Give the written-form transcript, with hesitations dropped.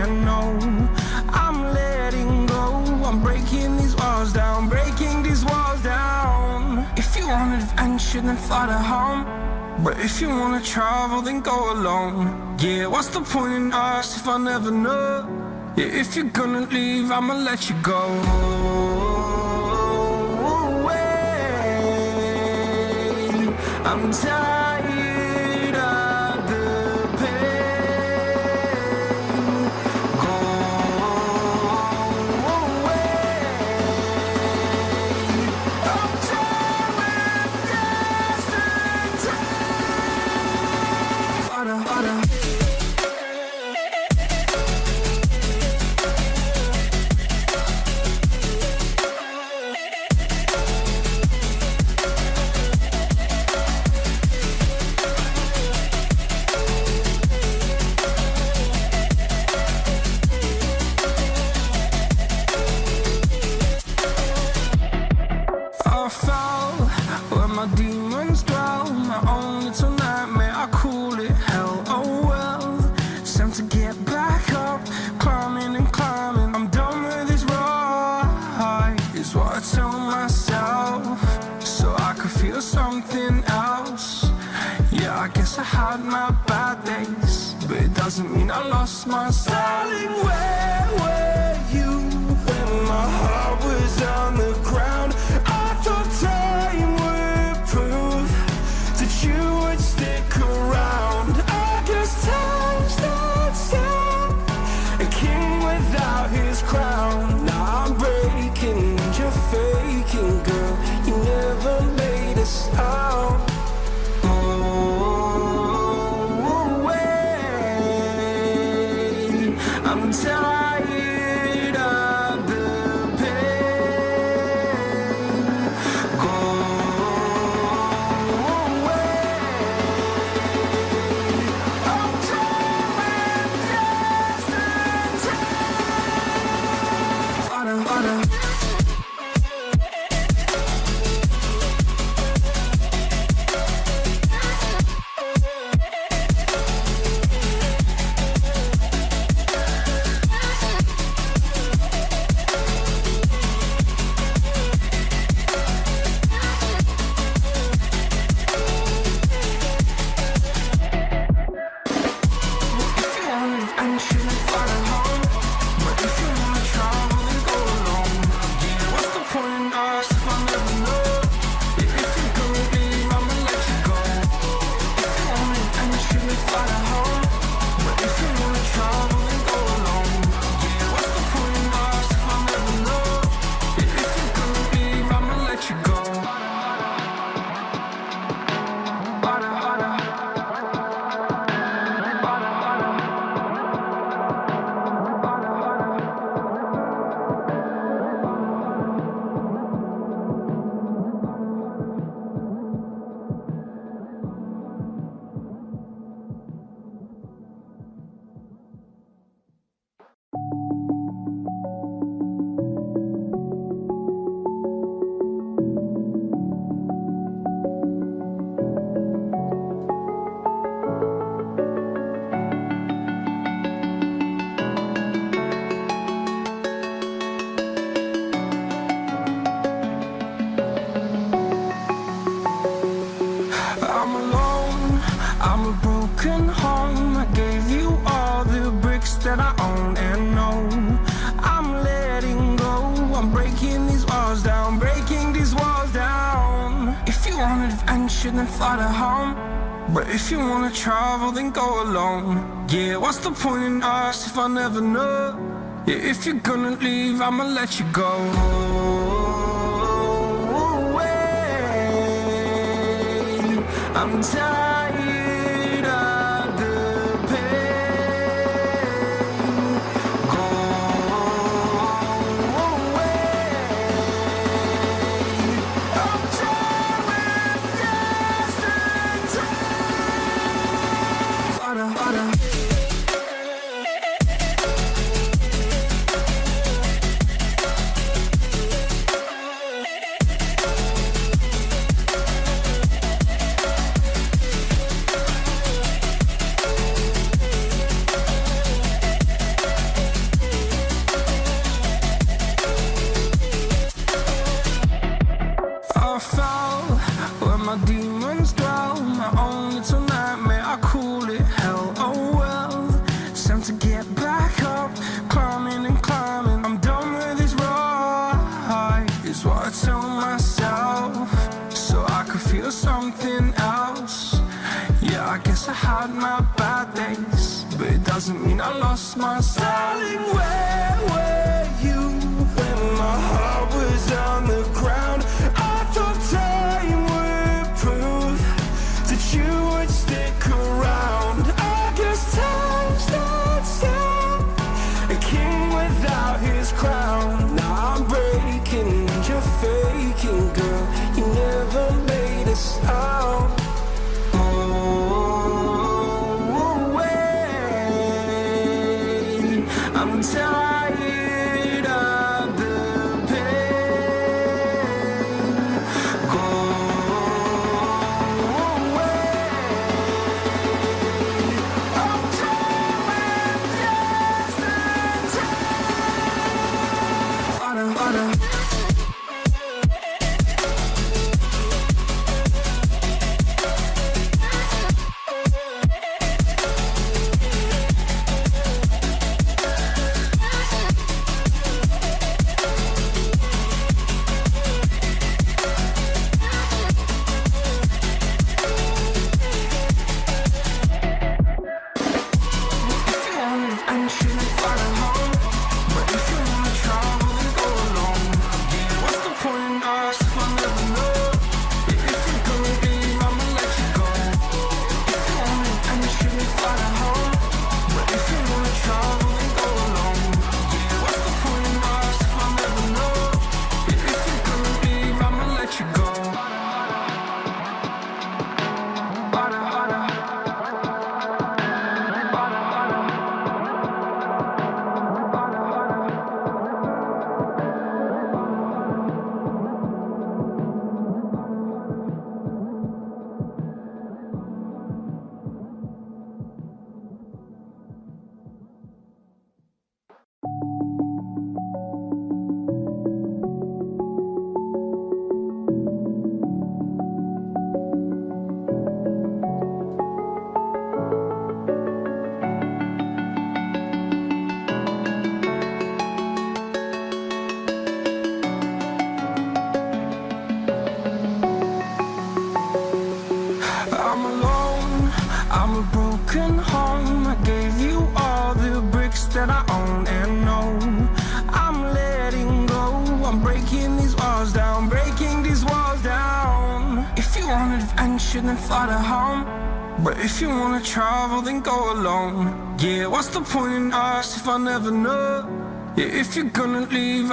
and no, I'm letting go. I'm breaking these walls down, breaking these walls down. If you want adventure, then fly to home. But if you wanna travel, then go alone. Yeah, what's the point in us if I never know? Yeah, if you're gonna leave, I'ma let you go. I'm tired of the pain. Go away. I'm tired of yesterday. Harder, harder. I fell where my demons dwell. My own little nightmare, I call it hell. Oh well, it's time to get back up. Climbing and climbing, I'm done with this ride, is what I tell myself, so I could feel something else. Yeah, I guess I had my bad days, but it doesn't mean I lost my darling, where were you when my heart was on the ground? I thought time would prove that you would stick around. I guess time stood still, a king without his crown. Now I'm breaking and you're faking, girl. You never made a sound. I'm tired of the pain. Go away. I'm tired of yesterday. Harder, harder. I'm alone, I'm a broken home. I gave you all the bricks that I own and know. I'm letting go, I'm breaking these walls down, breaking these walls down. If you want adventure, then fly to home. But if you wanna travel, then go alone. Yeah, what's the point in us if I never know? Yeah, if you're gonna leave, I'ma let you go. I'm tired of the pain. Go away. I'm tired of yesterday. Harder, harder. doesn't mean I lost my soul. Darling, where were you when my heart was on the ground? I thought time would prove that you would stick around. I guess time stands still, a king without his crown. Now I'm breaking and you're faking, girl. You never made a sound. I'm tired of the pain. Go away. I'm done with yesterday. I'm alone, I'm a broken home. I gave you all the bricks that I own and know. I'm letting go, I'm breaking these walls down, breaking these walls down. If you want adventure, then fly to home. But if you wanna travel, then go alone. Yeah, what's the point in us if I never know? Yeah, if you're gonna leave,